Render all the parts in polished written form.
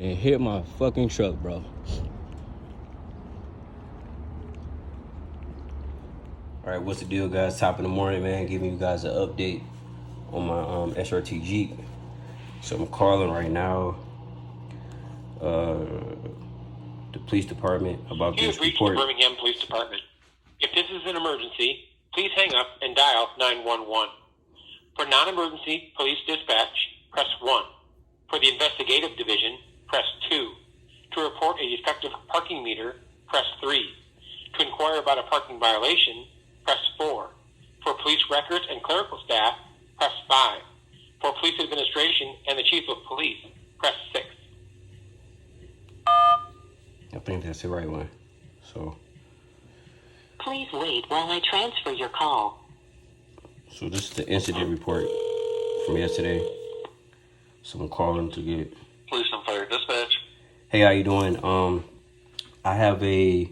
and hit my fucking truck, bro. All right, what's the deal, guys? Top of the morning, man. Giving you guys an update on my SRT Jeep. So I'm calling right now the police department about this report. You have reached the Birmingham Police Department. If this is an emergency, please hang up and dial 911. For non-emergency police dispatch, press 1. For the investigative division, press 2. To report a defective parking meter, press 3. To inquire about a parking violation, press 4. For police records and clerical staff, press 5. For police administration and the chief of police, press 6. I think that's the right one. So please wait while I transfer your call. So this is the incident report from yesterday. So I'm calling to get Police and Fire Dispatch. Hey, how you doing? I have I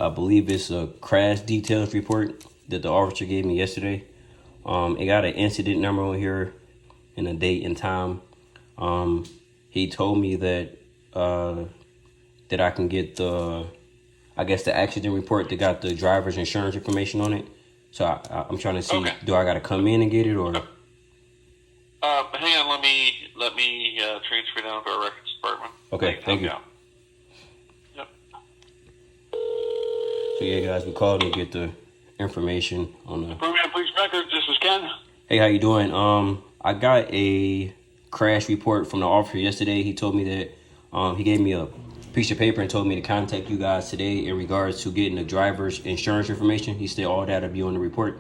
believe it's a crash details report that the officer gave me yesterday. It got an incident number on here and a date and time. He told me that that I can get the accident report that got the driver's insurance information on it. So I'm trying to see, okay. Do I got to come in and get it or? Hang on, let me transfer down to our records department. Okay, thank you. Yep. So yeah, guys, we called to get the information on the Birmingham Police Records. This is Ken. Hey, how you doing? I got a crash report from the officer yesterday. He told me that he gave me a piece of paper and told me to contact you guys today in regards to getting the driver's insurance information. He said all that will be on the report.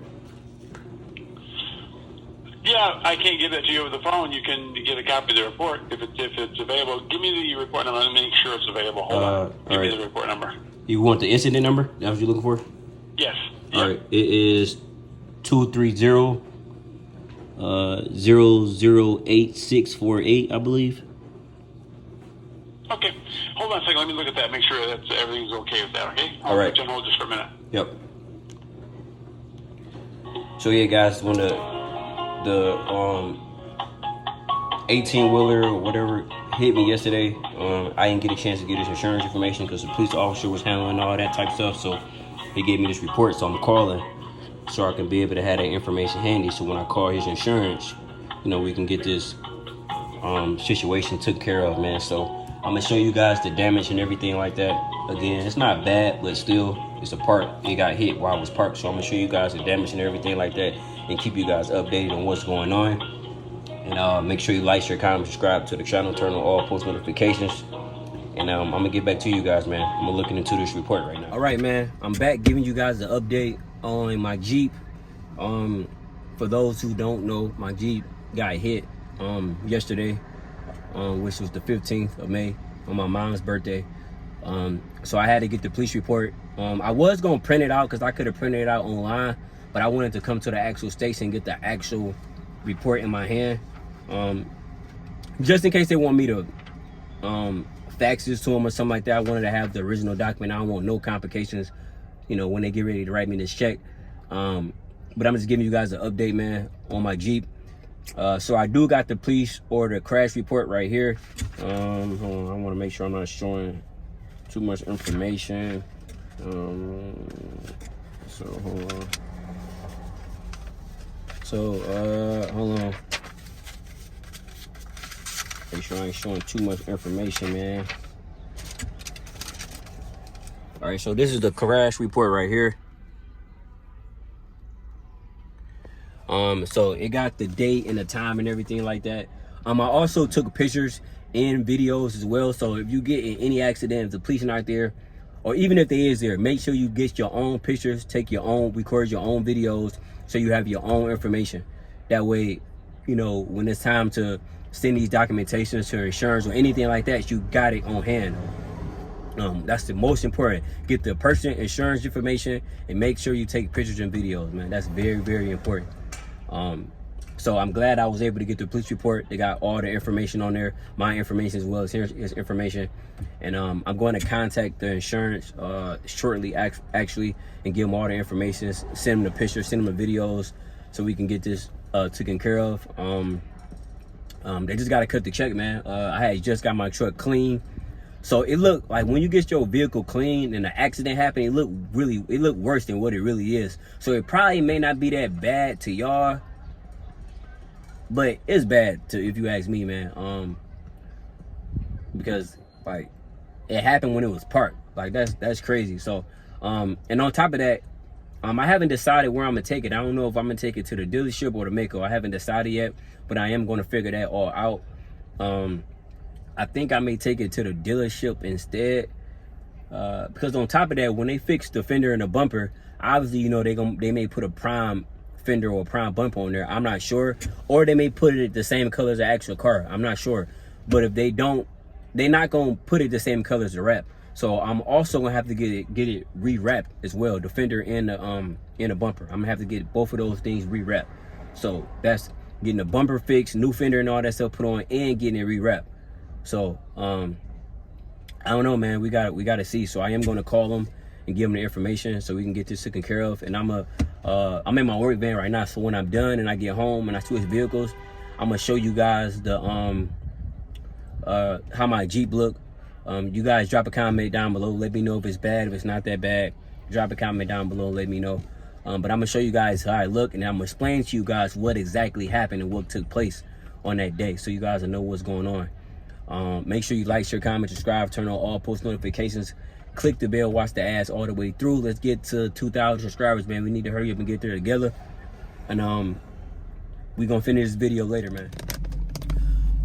Yeah, I can't give that to you over the phone. You can get a copy of the report if it's available. Give me the report number. Let me make sure it's available. Hold on. Give me the report number. You want the incident number? That's what you're looking for? Yes. All right. It is 230 008648, I believe. Okay. Hold on a second. Let me look at that. Make sure that everything's okay with that, okay? All right. Put you on hold just for a minute. Yep. So yeah, guys, when the 18-wheeler or whatever hit me yesterday, I didn't get a chance to get his insurance information because the police officer was handling all that type of stuff. So he gave me this report. So I'm calling so I can be able to have that information handy. So when I call his insurance, we can get this situation took care of, man. So I'm gonna show you guys the damage and everything like that. Again, it's not bad, but still, it's a part. It got hit while I was parked. So I'm gonna show you guys the damage and everything like that, and keep you guys updated on what's going on. And make sure you like, share, comment, subscribe to the channel, turn on all post notifications. And I'm gonna get back to you guys, man. I'm looking into this report right now. All right, man. I'm back giving you guys the update on my Jeep. For those who don't know, my Jeep got hit yesterday. Which was the 15th of May on my mom's birthday. So I had to get the police report. I was gonna print it out because I could have printed it out online, but I wanted to come to the actual station and get the actual report in my hand. Just in case they want me to fax this to them or something like that. I wanted to have the original document. I don't want no complications, when they get ready to write me this check. But I'm just giving you guys an update, man, on my Jeep. So I do got the police or the crash report right here. Hold on, I want to make sure I'm not showing too much information. So hold on. So hold on. Make sure I ain't showing too much information, man. All right, so this is the crash report right here. So it got the date and the time and everything like that. I also took pictures and videos as well. So if you get in any accident, if the police are not there, or even if they is there, make sure you get your own pictures, record your own videos, so you have your own information. That way, when it's time to send these documentations to insurance or anything like that, you got it on hand. That's the most important. Get the person insurance information and make sure you take pictures and videos, man. That's very, very important. So I'm glad I was able to get the police report. They got all the information on there, my information as well as his information. And I'm going to contact the insurance shortly, actually, and give them all the information, send them the pictures, send them the videos, so we can get this taken care of. They just gotta cut the check, man. I had just got my truck clean. So it looked like when you get your vehicle clean and an accident happened, it looked worse than what it really is. So it probably may not be that bad to y'all, but it's bad to, if you ask me, man. Because like it happened when it was parked. Like that's crazy. So and on top of that, I haven't decided where I'm gonna take it. I don't know if I'm gonna take it to the dealership or the Mako. I haven't decided yet, but I am gonna figure that all out. I think I may take it to the dealership instead, because on top of that, when they fix the fender and the bumper, obviously, you know, they may put a prime fender or a prime bumper on there. I'm not sure, or they may put it the same color as the actual car. I'm not sure, but if they don't, they're not gonna put it the same color as the wrap. So I'm also gonna have to get it re-wrapped as well, the fender and the bumper. I'm gonna have to get both of those things re-wrapped. So that's getting the bumper fixed, new fender and all that stuff put on, and getting it re-wrapped. So I don't know, man. We gotta see. So I am gonna call them and give them the information so we can get this taken care of. And I'm in my work van right now. So when I'm done and I get home and I switch vehicles, I'm gonna show you guys the how my Jeep look. You guys drop a comment down below. Let me know if it's bad, if it's not that bad. Drop a comment down below. Let me know. But I'm gonna show you guys how I look, and I'm gonna explain to you guys what exactly happened and what took place on that day, so you guys will know what's going on. Make sure you like, share, comment, subscribe, turn on all post notifications, click the bell, watch the ads all the way through. Let's get to 2,000 subscribers, man. We need to hurry up and get there together. And we gonna finish this video later, man.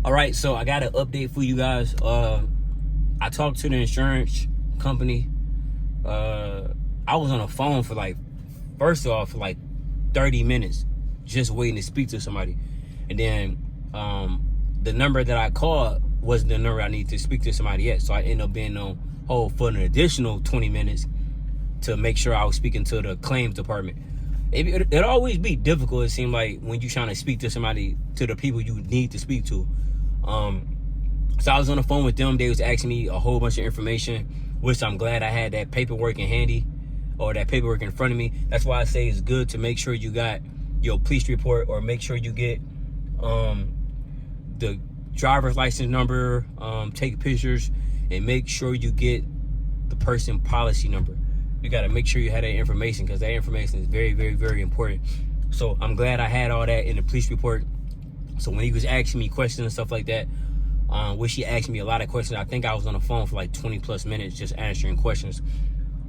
All right, so I got an update for you guys. I talked to the insurance company. I was on the phone for first off, 30 minutes, just waiting to speak to somebody. And then the number that I called wasn't the number I need to speak to somebody at. So I ended up being on hold for an additional 20 minutes to make sure I was speaking to the claims department. It always be difficult, it seemed like, when you're trying to speak to somebody, to the people you need to speak to. So I was on the phone with them. They was asking me a whole bunch of information, which I'm glad I had that paperwork in handy, or that paperwork in front of me. That's why I say it's good to make sure you got your police report, or make sure you get the driver's license number, take pictures, and make sure you get the person policy number. You got to make sure you have that information, because that information is very, very, very important. So I'm glad I had all that in the police report. So when he was asking me questions and stuff like that, which he asked me a lot of questions, I think I was on the phone for 20 plus minutes just answering questions.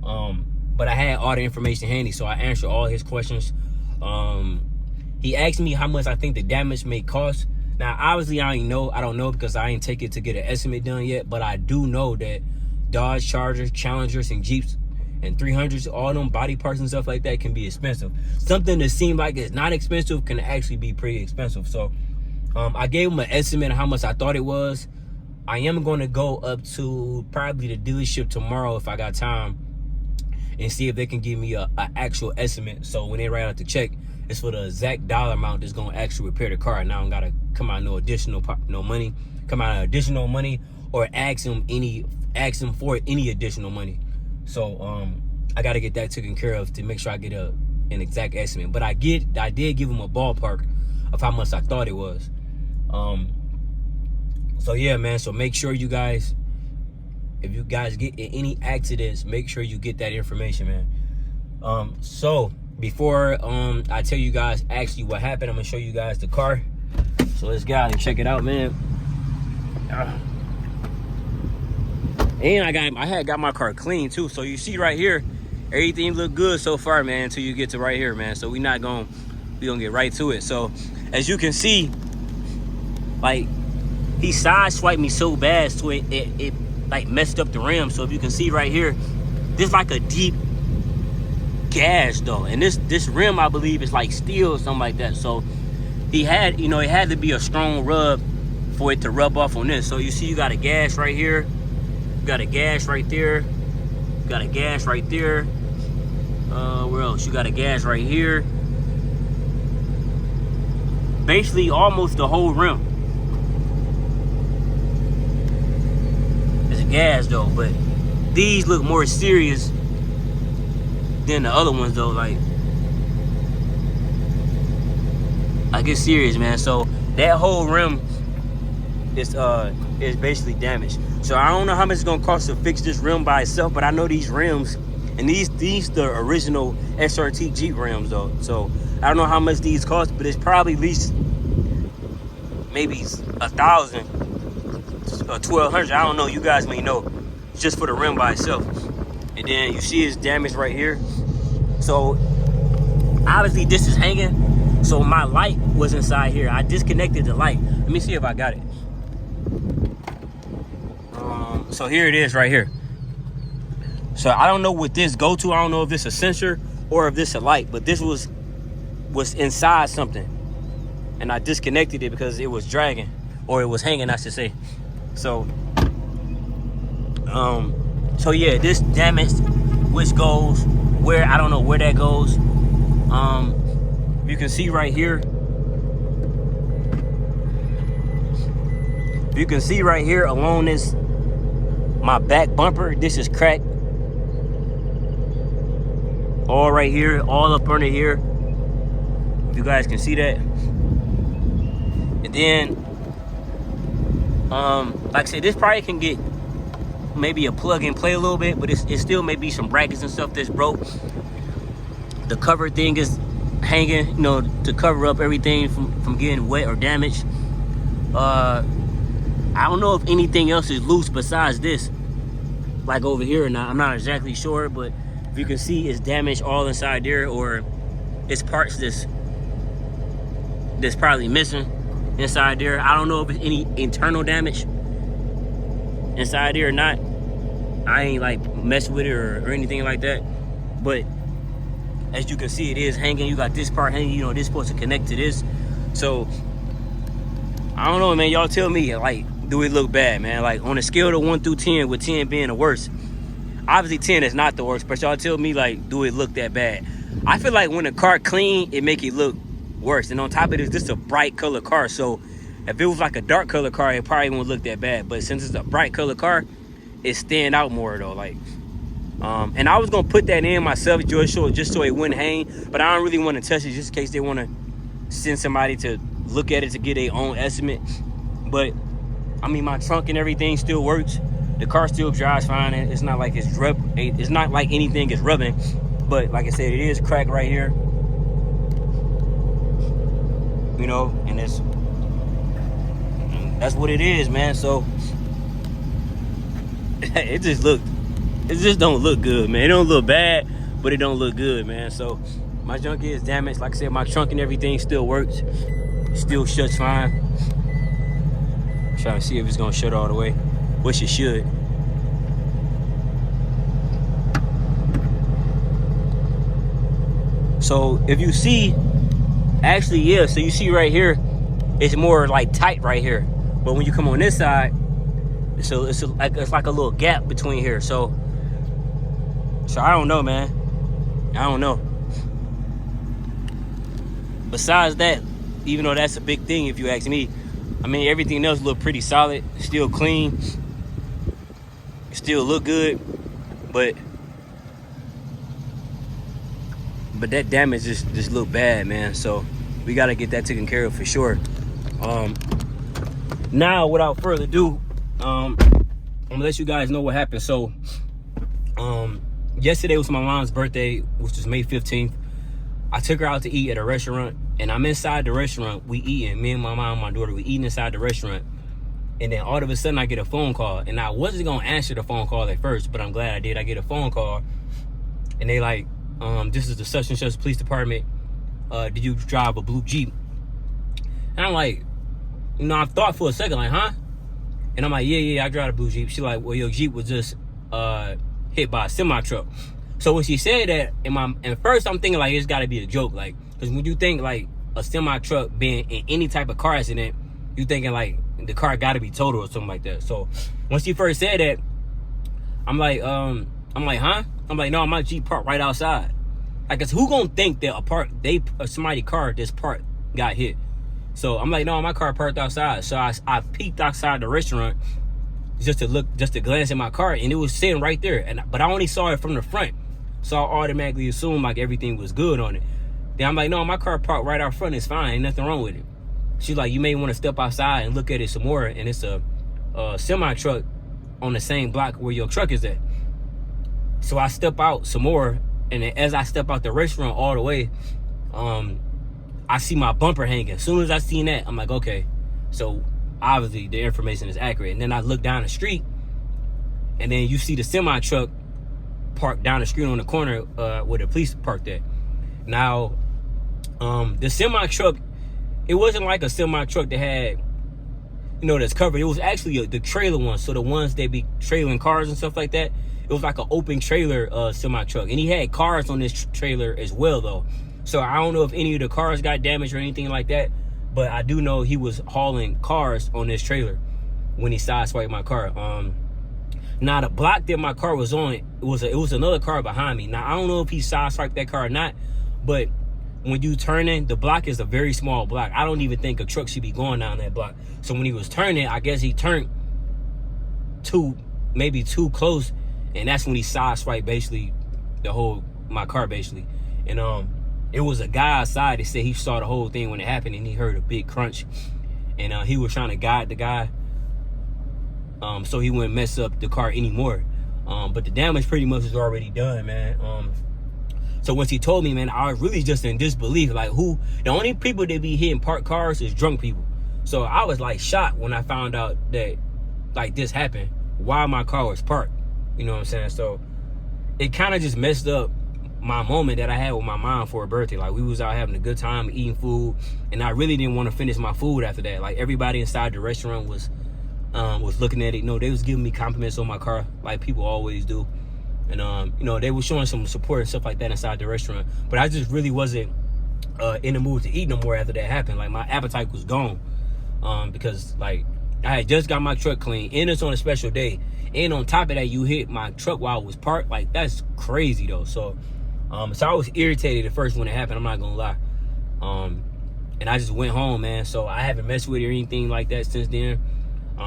But I had all the information handy, so I answered all his questions. He asked me how much I think the damage may cost. Now, obviously, I don't know because I ain't take it to get an estimate done yet, but I do know that Dodge Chargers, Challengers, and Jeeps and 300s, all them body parts and stuff like that can be expensive. Something that seems like it's not expensive can actually be pretty expensive. So I gave him an estimate of how much I thought it was. I am going to go up to probably the dealership tomorrow if I got time, and see if they can give me an actual estimate. So when they write out the check, it's for the exact dollar amount that's going to actually repair the car. Now I don't got to come out no additional money, or ask him for any additional money. So I got to get that taken care of to make sure I get an exact estimate. But I did give him a ballpark of how much I thought it was. So yeah, man. So make sure you guys, if you guys get in any accidents, make sure you get that information, man. So before I tell you guys actually what happened, I'm gonna show you guys the car. So let's go out and check it out, man. And I had got my car clean too. So you see right here, everything look good so far, man, until you get to right here, man. So we gonna get right to it. So as you can see, he sideswiped me so bad so it messed up the rim. So if you can see right here, this a deep gash though, and this rim I believe is steel or something like that. So it had to be a strong rub for it to rub off on this. So you see you got a gash right here, you got a gash right there, you got a gash right there. Where else? You got a gash right here. Basically almost the whole rim. It's a gas though, but these look more serious than the other ones though. I get serious, man. So that whole rim is basically damaged. So I don't know how much it's gonna cost to fix this rim by itself, but I know these rims, and these the original SRT Jeep rims though. So I don't know how much these cost, but it's probably at least maybe $1,000 or $1,200. I don't know. You guys may know, just for the rim by itself. And then you see it's damaged right here. So obviously this is hanging. So my light was inside here. I disconnected the light. Let me see if I got it. So here it is right here. So I don't know what this go to. I don't know if this is a sensor or if this is a light, but this was inside something, and I disconnected it because it was dragging, or it was hanging, I should say. So so yeah, this damaged, which goes where, I don't know where that goes. You can see right here. You can see right here along this, my back bumper, this is cracked. All right here, all up under here. If you guys can see that. And then, like I said, this probably can get maybe a plug and play a little bit, but it still may be some brackets and stuff that's broke. The cover thing is hanging, you know, to cover up everything from getting wet or damaged. I don't know if anything else is loose besides this, like over here or not. I'm not exactly sure, but if you can see, it's damaged all inside there, or it's parts that's probably missing inside there. I don't know if it's any internal damage inside there or not. I ain't like messing with it or anything like that, but as you can see, it is hanging. You got this part hanging, you know, this supposed to connect to this. So I don't know, man. Y'all tell me, like, do it look bad, man? Like, on a scale of 1 through 10, with 10 being the worst, obviously 10 is not the worst, but y'all tell me, like, do it look that bad? I feel like when a car clean, it make it look worse. And on top of this is a bright color car, so if it was like a dark color car, it probably won't look that bad. But since it's a bright color car, it stand out more though. Like, and I was gonna put that in myself just so it wouldn't hang, but I don't really want to touch it just in case they want to send somebody to look at it to get their own estimate. But I mean, my trunk and everything still works. The car still drives fine. It's not like it's not like anything is rubbing. But like I said, it is cracked right here. You know, and that's what it is, man. So it just don't look good, man. It don't look bad, but it don't look good, man. So my junk is damaged. Like I said, my trunk and everything still works. Still shuts fine. Trying to see if it's gonna shut all the way, which it should. So if you see, actually, yeah, so you see right here, it's more like tight right here. But when you come on this side, so it's like a little gap between here. So I don't know, man. I don't know. Besides that, even though that's a big thing if you ask me, I mean, everything else look pretty solid, still clean, still look good, but that damage just look bad, man. So we gotta get that taken care of for sure. Now, without further ado, I'm gonna let you guys know what happened. So yesterday was my mom's birthday, which was May 15th. I took her out to eat at a restaurant, and I'm inside the restaurant. We eating, me and my mom and my daughter, we eating inside the restaurant. And then all of a sudden I get a phone call, and I wasn't gonna answer the phone call at first, but I'm glad I did. I get a phone call, and they like, this is the such and such police department. Did you drive a blue Jeep? And I'm like, you know, I thought for a second, like, huh? And I'm like, yeah, I drive a blue Jeep. She like, well, your Jeep was just hit by a semi truck. So when she said that, at first I'm thinking like it's got to be a joke, like, because when you think like a semi truck being in any type of car accident, you thinking like the car got to be total or something like that. So when she first said that, I'm like, huh? I'm like, no, my Jeep parked right outside. Like, cause who gonna think that somebody car this part got hit? So I'm like, no, my car parked outside. So I peeked outside the restaurant just to glance at my car, and it was sitting right there. But I only saw it from the front, so I automatically assumed like everything was good on it. Then I'm like, no, my car parked right out front. It's fine. Ain't nothing wrong with it. she's like, you may want to step outside and look at it some more. And it's a semi truck on the same block where your truck is at. So I step out some more, and then as I step out the restaurant all the way, I see my bumper hanging. As soon as I seen that, I'm like, okay, so obviously the information is accurate. And then I look down the street, and then you see the semi truck parked down the street on the corner where the police parked at. Now, the semi truck, it wasn't like a semi truck that had, that's covered. It was actually the trailer one. So the ones that be trailing cars and stuff like that. It was like an open trailer semi truck, and he had cars on this trailer as well, though. So I don't know if any of the cars got damaged or anything like that, but I do know he was hauling cars on this trailer when he sideswiped my car. Now the block that my car was on, it was another car behind me. Now I don't know if he sideswiped that car or not, but when you turn in, the block is a very small block. I don't even think a truck should be going down that block. So when he was turning, I guess he turned maybe too close, and that's when he sideswiped basically my car basically. And it was a guy outside that said he saw the whole thing when it happened, and he heard a big crunch, and he was trying to guide the guy so he wouldn't mess up the car anymore. But the damage pretty much is already done, man. So once he told me, man, I was really just in disbelief. Like, the only people that be hitting parked cars is drunk people. So I was like shocked when I found out that like this happened while my car was parked. You know what I'm saying? So it kind of just messed up my moment that I had with my mom for her birthday. Like, we was out having a good time eating food, and I really didn't want to finish my food after that. Like, everybody inside the restaurant was looking at it. They was giving me compliments on my car like people always do. And they were showing some support and stuff like that inside the restaurant. But I just really wasn't in the mood to eat no more after that happened. Like, my appetite was gone because like I had just got my truck clean, and it's on a special day. And on top of that, you hit my truck while it was parked. Like, that's crazy though. So I was irritated at first when it happened, I'm not gonna lie. And I just went home, man. So I haven't messed with it or anything like that since then.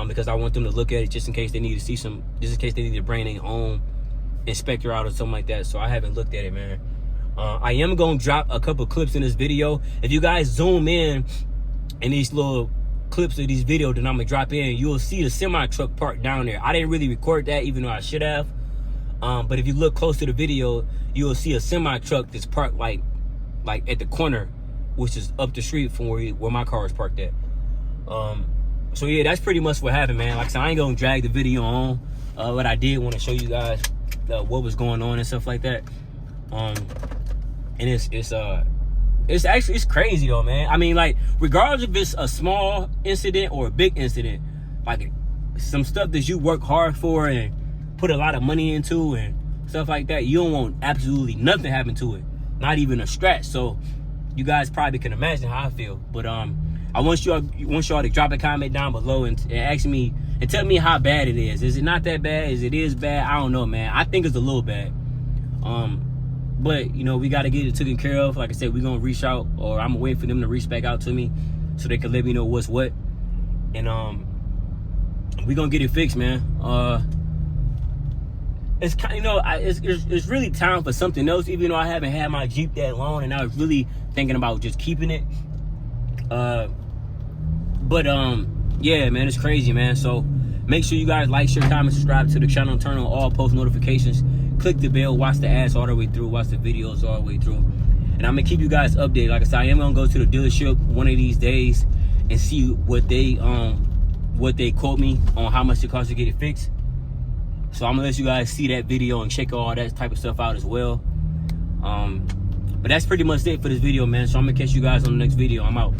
Because I want them to look at it just in case they need to see just in case they need to bring their own inspector out or something like that. So I haven't looked at it, man. I am gonna drop a couple clips in this video. If you guys zoom in these little clips of these videos that I'm gonna drop in, you'll see the semi truck parked down there. I didn't really record that, even though I should have. But if you look close to the video, you'll see a semi truck that's parked like at the corner, which is up the street from where my car is parked at. So yeah, that's pretty much what happened, man. Like I said, I ain't gonna drag the video on. But I did want to show you guys what was going on and stuff like that. And it's crazy though, man. I mean, like, regardless if it's a small incident or a big incident, like some stuff that you work hard for and put a lot of money into and stuff like that, you don't want absolutely nothing happen to it, not even a scratch. So you guys probably can imagine how I feel. But I want y'all to drop a comment down below and ask me and tell me how bad it is. Is it not that bad? Is it bad? I don't know, man. I think it's a little bad. But we got to get it taken care of. Like I said, we're gonna reach out, or I'm gonna wait for them to reach back out to me so they can let me know what's what. And we're gonna get it fixed, man. It's kind of, it's really time for something else, even though I haven't had my Jeep that long, and I was really thinking about just keeping it. Yeah, man, it's crazy, man. So make sure you guys like, share, comment, subscribe to the channel, turn on all post notifications, click the bell, watch the ads all the way through, watch the videos all the way through. And I'm gonna keep you guys updated. Like I said, I am gonna go to the dealership one of these days and see what they quote me on how much it costs to get it fixed. So I'm gonna let you guys see that video and check all that type of stuff out as well. But that's pretty much it for this video, man. So I'm gonna catch you guys on the next video. I'm out.